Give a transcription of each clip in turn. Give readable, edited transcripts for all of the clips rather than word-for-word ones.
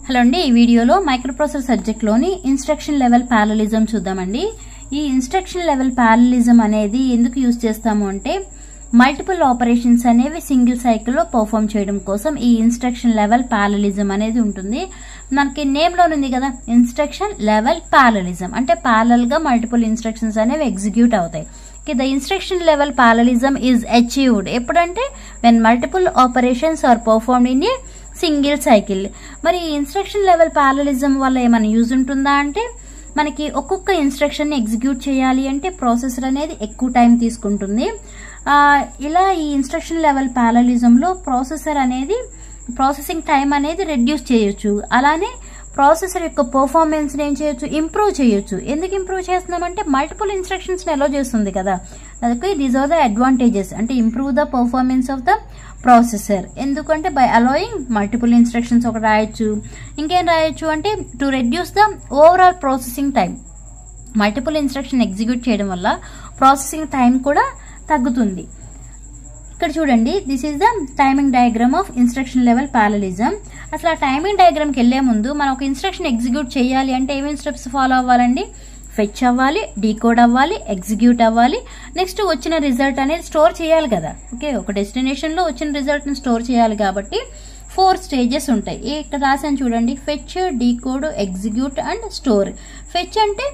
Hello అండి, ఈ వీడియోలో మైక్రోప్రాసెసర్ సబ్జెక్ట్ లోని ఇన్స్ట్రక్షన్ లెవెల్ పారలిజం చూద్దామండి. ఈ ఇన్స్ట్రక్షన్ లెవెల్ పారలిజం అనేది ఎందుకు యూజ్ చేస్తాము అంటే మల్టిపుల్ ఆపరేషన్స్ అనేవి సింగిల్ సైకిల్ లో పర్ఫామ్ చేయడం కోసం ఈ ఇన్స్ట్రక్షన్ లెవెల్ పారలిజం అనేది ఉంటుంది. మనకి నేమ్ లో ఉంది కదా, ఇన్స్ట్రక్షన్ లెవెల్ పారలిజం అంటే ప్యారలల్ గా మల్టిపుల్ ఇన్స్ట్రక్షన్స్ అనేవి ఎగ్జిక్యూట్ అవుతాయి. The instruction level parallelism is achieved ఎప్పుడంటే when multiple operations are performed in a single cycle. మరి ఇన్స్ట్రక్షన్ లెవెల్ పారలిజం వల్ల ఏమైనా యూజ్ ఉంటుందా అంటే మనకి ఒక్కొక్క ఇన్స్ట్రక్షన్ ని ఎగ్జిక్యూట్ చేయాలి అంటే ప్రాసెసర్ అనేది ఎక్కువ టైం తీసుకుంటుంది. ఇలా ఈ ఇన్స్ట్రక్షన్ లెవెల్ పారలిజం లో ప్రాసెసింగ్ టైం అనేది రెడ్యూస్ చేయొచ్చు. అలానే ప్రాసెసర్ యొక్క పర్ఫార్మెన్స్ ఏం చేయొచ్చు, ఇంప్రూవ్ చేయొచ్చు. ఎందుకు ఇంప్రూవ్ చేస్తున్నామంటే మల్టిపుల్ ఇన్స్ట్రక్షన్స్ అలో చేస్తుంది కదా, అందుకే దీస్ ఆర్ ద అడ్వాంటేజెస్. అంటే improve the performance of the processor. ఎందుకంటే బై అలోయింగ్ మల్టిపుల్ ఇన్స్ట్రక్షన్స్ ఒకటి రాయొచ్చు. ఇంకేం రాయొచ్చు అంటే to reduce the overall processing time. Multiple instruction execute చేయడం వల్ల ప్రాసెసింగ్ టైం కూడా తగ్గుతుంది. ఇక్కడ చూడండి, this is the timing diagram of instruction level parallelism. అసలు ఆ టైమింగ్ డయాగ్రామ్ కి వెళ్లే ముందు మనం ఒక ఇన్స్ట్రక్షన్ ఎగ్జిక్యూట్ చేయాలి అంటే ఏమేమి స్టెప్స్ ఫాలో అవ్వాలండి? ఫెచ్ అవ్వాలి, డీకోడ్ అవ్వాలి, ఎగ్జిక్యూట్ అవ్వాలి, నెక్స్ట్ వచ్చిన రిజల్ట్ అనేది స్టోర్ చేయాలి కదా. ఓకే, ఒక డెస్టినేషన్ లో వచ్చిన రిజల్ట్ ని స్టోర్ చేయాలి కాబట్టి 4 స్టేజెస్ ఉంటాయి. ఇక్కడ రాసాను చూడండి, fetch, decode, execute and store. Fetch అంటే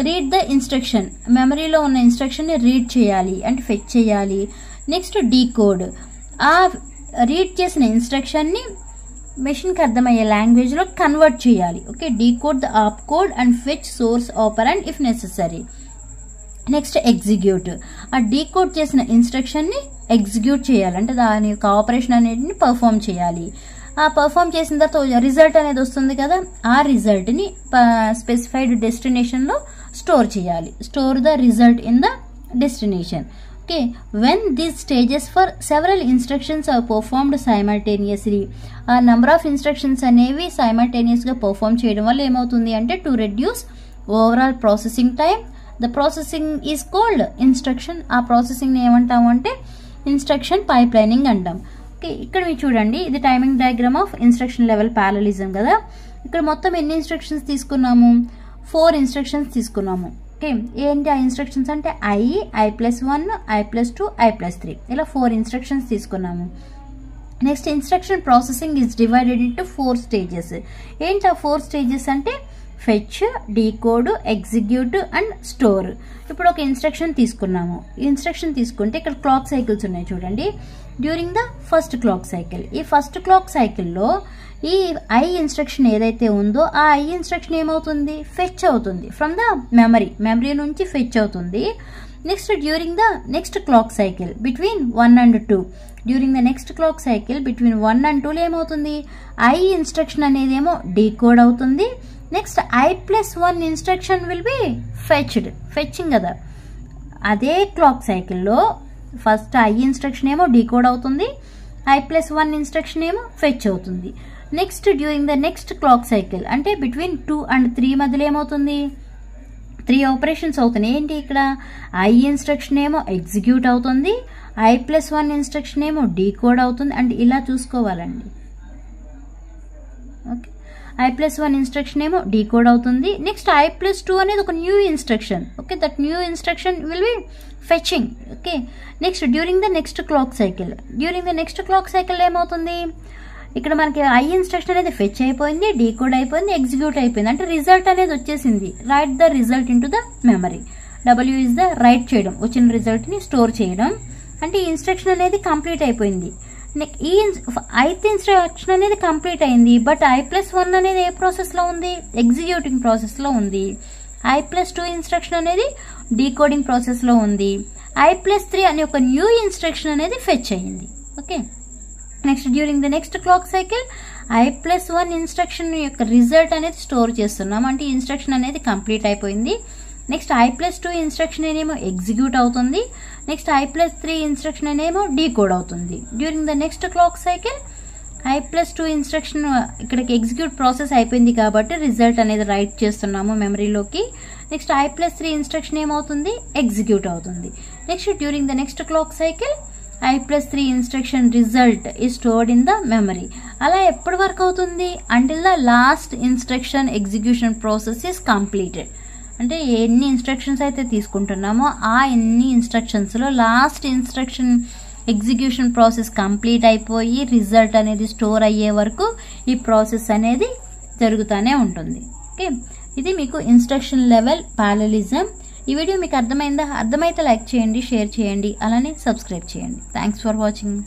రీడ్ ద ఇన్స్ట్రక్షన్, మెమరీలో ఉన్న ఇన్స్ట్రక్షన్ ని రీడ్ చేయాలి అంటే ఫెచ్ చేయాలి. నెక్స్ట్ డీకోడ్, ఆ రీడ్ చేసిన ఇన్స్ట్రక్షన్ ని మెషిన్ కి అర్థమయ్యే లాంగ్వేజ్ లో కన్వర్ట్ చేయాలి. Okay, decode the op code and fetch source operand if necessary. Next execute, ఆ డీకోడ్ చేసిన ఇన్స్ట్రక్షన్ ని ఎగ్జిక్యూట్ చేయాలి అంటే దాని యొక్క ఆపరేషన్ అనేది పర్ఫామ్ చేయాలి. ఆ పర్ఫామ్ చేసిన తర్వాత రిజల్ట్ అనేది వస్తుంది కదా, ఆ రిజల్ట్ ని స్పెసిఫైడ్ డెస్టినేషన్ లో స్టోర్ చేయాలి. Store the result in the destination. Okay, when these stages for several instructions are performed simultaneously, a number of instructions అనేవి simultaneous గా perform చేయడం వల్ల ఏమవుతుంది అంటే to reduce overall processing time, the processing is called instruction. ఆ processing ని ఏమంటాము అంటే ఇన్స్ట్రక్షన్ పైప్లైనింగ్ అంటాం. ఓకే, ఇక్కడ మీరు చూడండి, ఇది timing diagram of instruction level parallelism కదా. ఇక్కడ మొత్తం ఎన్ని ఇన్స్ట్రక్షన్స్ తీసుకున్నాము? 4 ఇన్స్ట్రక్షన్స్ తీసుకున్నాము. ఏంటి ఆ ఇన్స్ట్రక్షన్స్ అంటే I+1, I+2, I+3 ఇలా 4 ఇన్స్ట్రక్షన్స్ తీసుకున్నాము. Next instruction processing is divided into 4 stages. ఏంటి ఆ 4 స్టేజెస్ అంటే fetch, decode, execute and store. ఇప్పుడు ఒక ఇన్స్ట్రక్షన్ తీసుకున్నాము. ఇన్స్ట్రక్షన్ తీసుకుంటే ఇక్కడ క్లాక్ సైకిల్స్ ఉన్నాయి చూడండి. During the first clock cycle, ఈ ఫస్ట్ క్లాక్ సైకిల్లో ఈ ఐ ఇన్స్ట్రక్షన్ ఏదైతే ఉందో ఆ ఐ ఇన్స్ట్రక్షన్ ఏమవుతుంది? ఫెచ్ అవుతుంది ఫ్రమ్ ద మెమరీ నుంచి ఫెచ్ అవుతుంది. Next during the next clock cycle between 1 and 2, during the next clock cycle between 1 and 2 ఏమవుతుంది? ఐ ఇన్స్ట్రక్షన్ అనేది ఏమో డీకోడ్ అవుతుంది. Next I+1 instruction will be fetching కదా. అదే క్లాక్ సైకిల్లో ఫస్ట్ ఐ ఇన్స్ట్రక్షన్ ఏమో డీకోడ్ అవుతుంది, I+1 ఇన్స్ట్రక్షన్ ఏమో ఫెచ్ అవుతుంది. Next during the next clock cycle అంటే బిట్వీన్ 2 and 3 మధ్యలో ఏమవుతుంది? 3 ఆపరేషన్స్ అవుతున్నాయి. ఏంటి ఇక్కడ? ఐ ఇన్స్ట్రక్షన్ ఏమో ఎగ్జిక్యూట్ అవుతుంది, I+1 ఇన్స్ట్రక్షన్ ఏమో డీకోడ్ అవుతుంది. అండ్ ఇలా చూసుకోవాలండి. ఓకే, I+1 ఇన్స్ట్రక్షన్ ఏమో డీకోడ్ అవుతుంది. నెక్స్ట్ I+2 అనేది ఒక new instruction. Okay, that new instruction will be fetching. Okay, next during the next clock cycle ఏమవుతుంది? ఇక్కడ మనకి ఐ ఇన్స్ట్రక్షన్ అనేది ఫెచ్ అయిపోయింది, డీకోడ్ అయిపోయింది, ఎగ్జిక్యూట్ అయిపోయింది. అంటే రిజల్ట్ అనేది వచ్చేసింది. Right the result into the memory. W is the right చేయడం, వచ్చిన రిజల్ట్ ని స్టోర్ చేయడం. అంటే ఈ ఇన్స్ట్రక్షన్ అనేది కంప్లీట్ అయిపోయింది. ఈ ఐత్ ఇన్స్ట్రక్షన్ అనేది కంప్లీట్ అయింది. బట్ I+1 అనేది ఏ ప్రాసెస్ లో ఉంది? ఎగ్జిక్యూటింగ్ ప్రాసెస్ లో ఉంది. I+2 ఇన్స్ట్రక్షన్ అనేది డీకోడింగ్ ప్రాసెస్ లో ఉంది. I+3 అనే ఒక న్యూ ఇన్స్ట్రక్షన్ అనేది ఫెచ్ అయ్యింది. Okay, next during the next clock cycle I+1 instruction యొక్క రిజల్ట్ అనేది స్టోర్ చేస్తున్నాం. అంటే ఇన్స్ట్రక్షన్ అనేది కంప్లీట్ అయిపోయింది. నెక్స్ట్ I+2 ఇన్స్ట్రక్షన్ అనేమో ఎగ్జిక్యూట్ అవుతుంది. నెక్స్ట్ I+3 ఇన్స్ట్రక్షన్ అనేమో డీకోడ్ అవుతుంది. During the next clock cycle I+2 instruction ఇక్కడికి ఎగ్జిక్యూట్ ప్రాసెస్ అయిపోయింది కాబట్టి రిజల్ట్ అనేది రైట్ చేస్తున్నాము మెమరీలోకి. నెక్స్ట్ I+3 ఇన్స్ట్రక్షన్ ఏమవుతుంది? ఎగ్జిక్యూట్ అవుతుంది. Next during the next clock cycle i+3 instruction result is stored in the memory. అలా ఎప్పటి వరకు అవుతుంది? Until the last instruction execution process is completed. అంటే ఎన్ని ఇన్స్ట్రక్షన్స్ అయితే తీసుకుంటున్నామో ఆ ఎన్ని ఇన్స్ట్రక్షన్స్లో last instruction execution process complete అయిపోయి రిజల్ట్ అనేది స్టోర్ అయ్యే వరకు ఈ ప్రాసెస్ అనేది జరుగుతూనే ఉంటుంది. ఓకే, ఇది మీకు ఇన్స్ట్రక్షన్ లెవెల్ పారలలిజం. ఈ వీడియో మీకు అర్థమైందా? అర్థమైతే లైక్ చేయండి, షేర్ చేయండి, అలానే సబ్స్క్రైబ్ చేయండి. Thanks for watching.